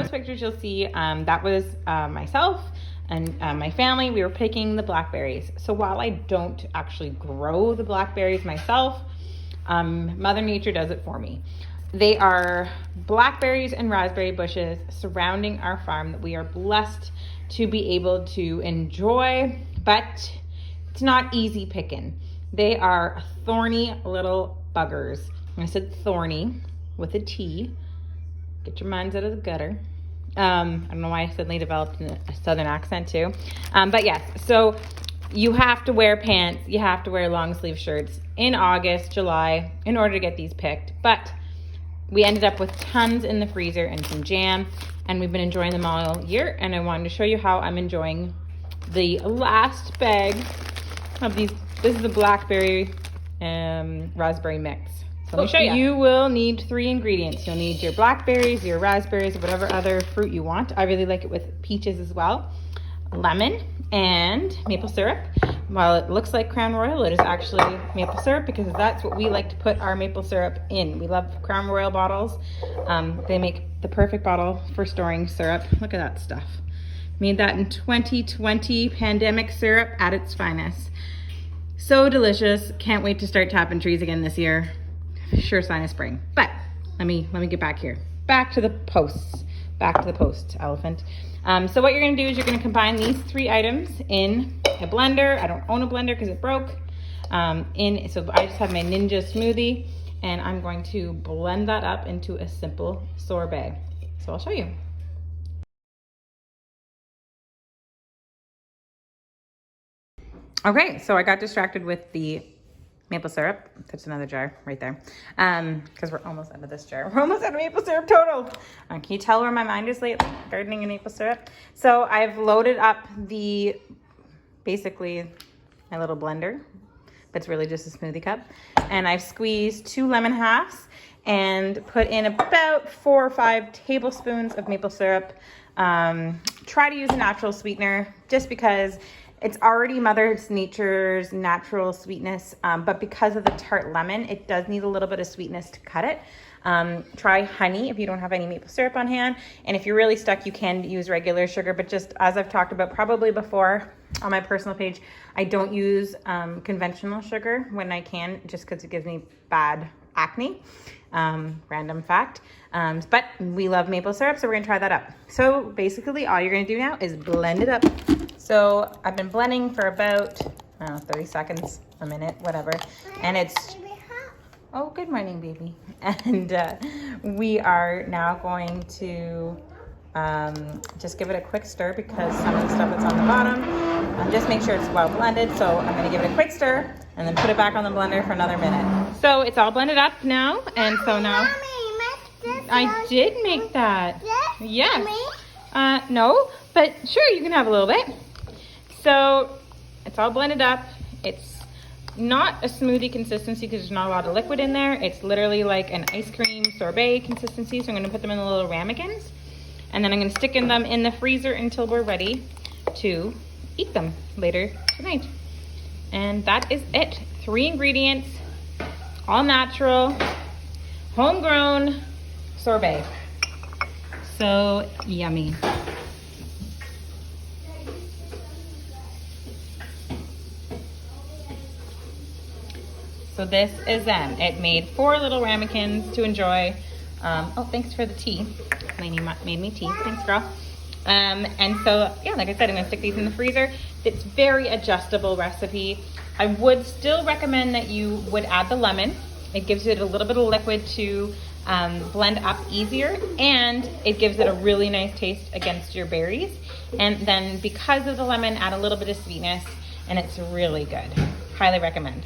those pictures you'll see, that was myself and my family. We were picking the blackberries. So while I don't actually grow the blackberries myself, Mother Nature does it for me. They are blackberries and raspberry bushes surrounding our farm that we are blessed to be able to enjoy, but it's not easy picking. They are thorny little buggers. I said thorny with a T. Get your minds out of the gutter. I don't know why I suddenly developed a southern accent too. But yes, so you have to wear pants, you have to wear long sleeve shirts in August, July in order to get these picked. But we ended up with tons in the freezer and some jam, and we've been enjoying them all year. And I wanted to show you how I'm enjoying the last bag of these. This is the blackberry raspberry mix. So let me show you. You will need 3 ingredients. You'll need your blackberries, your raspberries, whatever other fruit you want. I really like it with peaches as well. Lemon and maple syrup. While it looks like Crown Royal, it is actually maple syrup because that's what we like to put our maple syrup in. We love Crown Royal bottles. They make the perfect bottle for storing syrup. Look at that stuff. Made that in 2020, pandemic syrup at its finest. So delicious. Can't wait to start tapping trees again this year. Sure sign of spring. But let me get back here. Back to the posts. Back to the post, elephant. So what you're gonna do is you're gonna combine these 3 items in a blender. I don't own a blender because it broke. So I just have my Ninja smoothie, and I'm going to blend that up into a simple sorbet. So I'll show you. Okay, so I got distracted with the maple syrup. That's another jar right there. Because we're almost out of this jar. We're almost out of maple syrup total. Can you tell where my mind is lately? Gardening and maple syrup. So I've loaded up basically my little blender, but it's really just a smoothie cup. And I've squeezed 2 lemon halves and put in about 4 or 5 tablespoons of maple syrup. Try to use a natural sweetener just because it's already Mother Nature's natural sweetness, but because of the tart lemon, it does need a little bit of sweetness to cut it. Try honey if you don't have any maple syrup on hand. And if you're really stuck, you can use regular sugar, but just as I've talked about probably before on my personal page, I don't use conventional sugar when I can, just because it gives me bad acne. Random fact. But we love maple syrup, so we're gonna try that up. So basically all you're gonna do now is blend it up. So I've been blending for about 30 seconds, a minute, whatever. And it's, oh, good morning, baby. And we are now going to just give it a quick stir because some of the stuff that's on the bottom, just make sure it's well blended. So I'm gonna give it a quick stir and then put it back on the blender for another minute. So it's all blended up now. And so now, I did make that. Yes. No, but sure, you can have a little bit. So it's all blended up. It's not a smoothie consistency because there's not a lot of liquid in there. It's literally like an ice cream sorbet consistency. So I'm gonna put them in the little ramekins, and then I'm gonna stick them in the freezer until we're ready to eat them later tonight. And that is it. 3 ingredients, all natural, homegrown sorbet. So yummy. So this is them. It made 4 little ramekins to enjoy. Oh, thanks for the tea. Lainey made me tea. Thanks, girl. And so, yeah, like I said, I'm gonna stick these in the freezer. It's very adjustable recipe. I would still recommend that you would add the lemon. It gives it a little bit of liquid to blend up easier, and it gives it a really nice taste against your berries. And then because of the lemon, add a little bit of sweetness, and it's really good. Highly recommend.